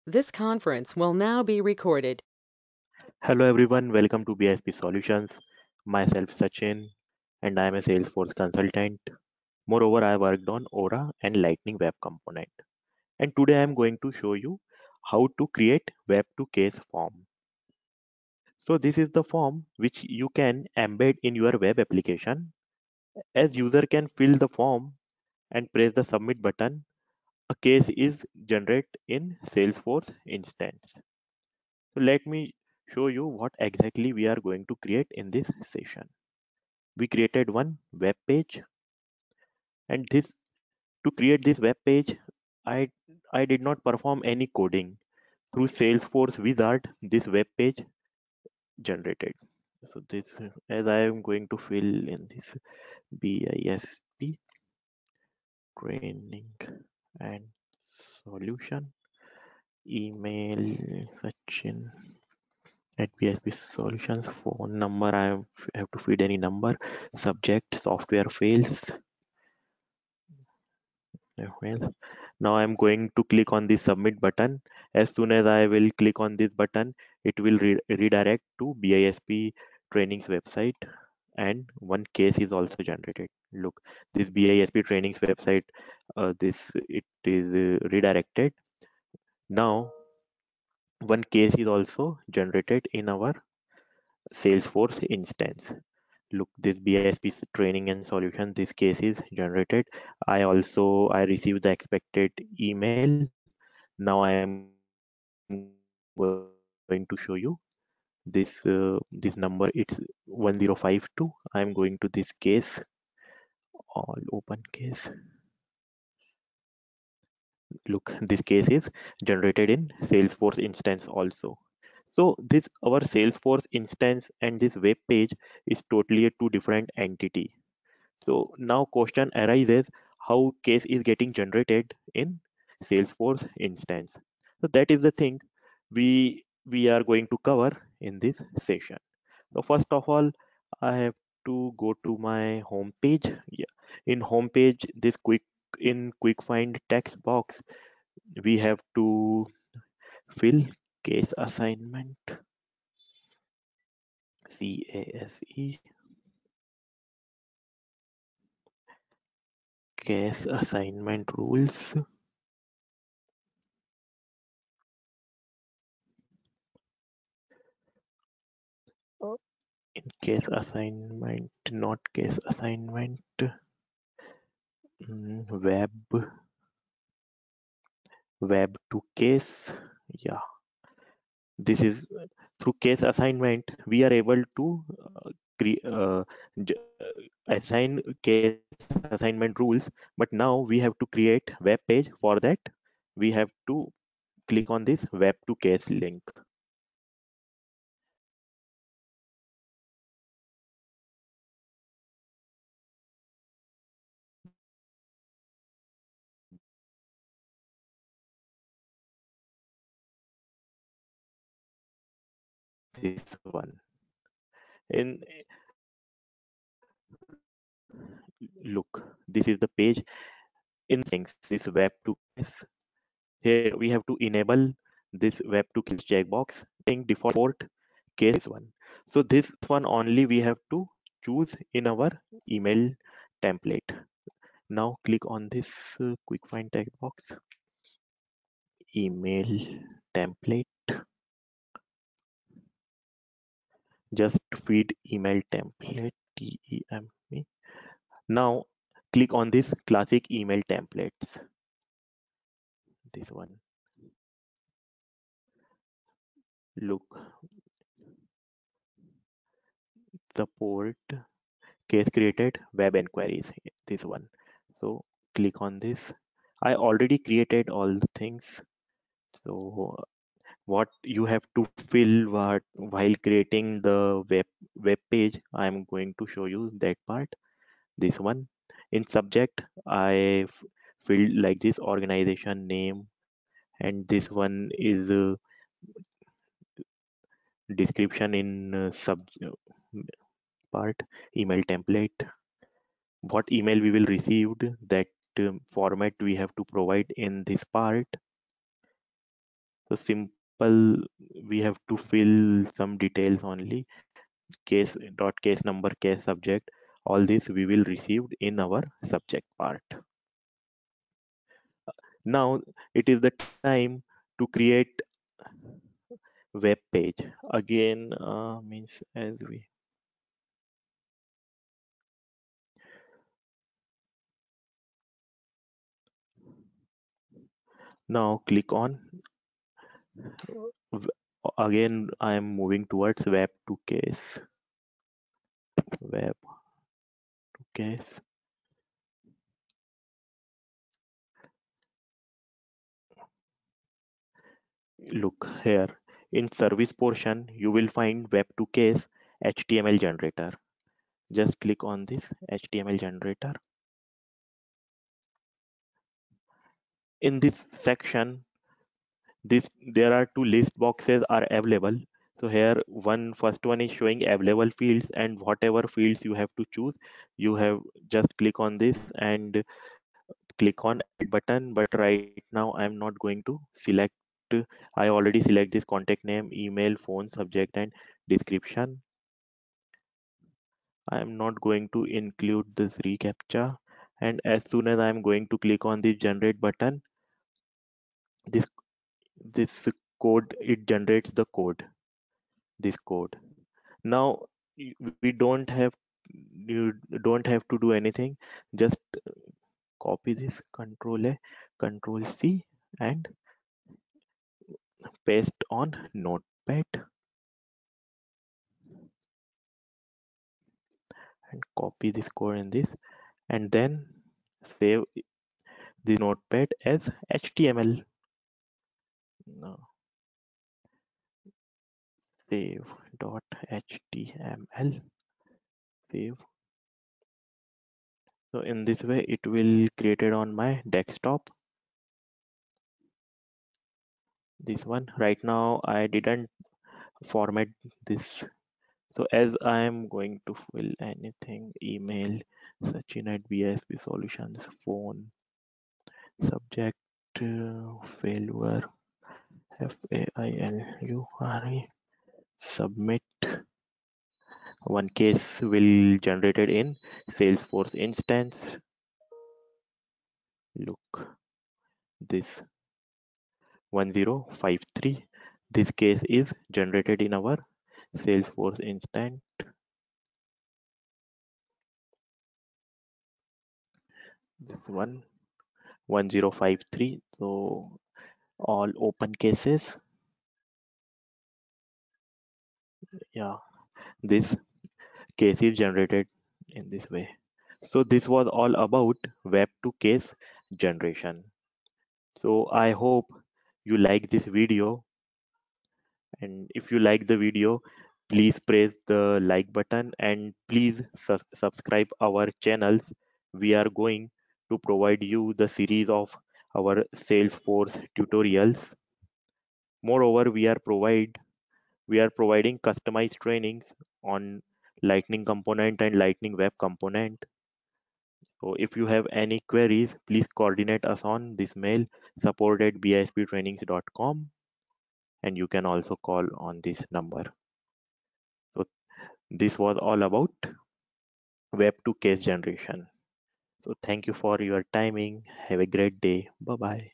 This conference will now be recorded. Hello everyone, welcome to BISP Solutions. Myself Sachin and I am a Salesforce consultant. Moreover, I worked on Aura and Lightning Web Component. And today I am going to show you how to create web to case form. So this is the form which you can embed in your web application. As user can fill the form and press the submit button, a case is generated in Salesforce instance. So let me show you what exactly we are going to create in this session. We created one web page, and this to create this web page, I I did not perform any coding. Through Salesforce Wizard, this web page generated. So this, as I am going to fill in this BISP training and solution, email Sachin at BSP Solutions, phone number, have to feed any number, subject, software fails. Well, now I'm going to click on the submit button. As soon as I will click on this button, it will redirect to BISP trainings website, and one case is also generated. Look, this BISP trainings website, this it is redirected. Now one case is also generated in our Salesforce instance. Look, this BISP training and solution, this case is generated. I received the expected email. Now I am going to show you this this number. It's 1052. I am going to this case, all open case. Look, this case is generated in Salesforce instance also. So this our Salesforce instance and this web page is totally a two different entity. So now question arises, how case is getting generated in Salesforce instance. So that is the thing we are going to cover in this session. So first of all, I have to go to my home page. Yeah. In home page, this quick find text box, we have to fill case assignment, CASE, case assignment rules. In case assignment, not case assignment, web to case. Yeah, this is through case assignment we are able to cre- uh, assign case assignment rules, but now we have to create web page. For that we have to click on this web to case link. This one in look, this is the page in settings, this web to case. Here we have to enable this web to case checkbox, saying default case one. So this one only we have to choose in our email template. Now click on this quick find text box, email template. Just feed email template, TEME. Now click on this classic email templates. This one. Look, support case created web inquiries. This one. So click on this. I already created all the things. So what you have to fill what while creating the web page, I'm going to show you that part. This one, in subject I filled like this organization name, and this one is description in sub part, email template, what email we will received, that format we have to provide in this part. So simple, we have to fill some details only. Case dot case number, case subject. All this we will receive in our subject part. Now it is the time to create web page. Again, means as we now click on again. I am moving towards web to case, web to case. Look here in service portion, you will find web to case HTML generator. Just click on this HTML generator. In this section, this there are two list boxes are available. So here first one is showing available fields, and whatever fields you have to choose, you have just click on this and click on add button. But right now I'm not going to select. I already select this contact name, email, phone, subject, and description. I am not going to include this reCAPTCHA, and as soon as I am going to click on this generate button, this this code, it generates the code, this code. Now we you don't have to do anything. Just copy this, Control A, Control C, and paste on Notepad, and copy this code in this, and then save the Notepad as HTML. Now save dot HTML, save. So in this way it will create it on my desktop. This one right now I didn't format this. So as I am going to fill anything, email Sachin at BISP Solutions, phone, subject, failure, failure, submit. One case will generated in Salesforce instance. Look, this 1053. This case is generated in our Salesforce instance. This one 1053. So all open cases. Yeah, this case is generated in this way. So this was all about web to case generation. So I hope you like this video, and if you like the video, please press the like button and please subscribe our channels. We are going to provide you the series of our Salesforce tutorials. Moreover, we are providing customized trainings on Lightning component and Lightning web component. So if you have any queries, please coordinate us on this mail, support@bisptrainings.com, and you can also call on this number. So this was all about web to case generation. So thank you for your timing. Have a great day. Bye bye.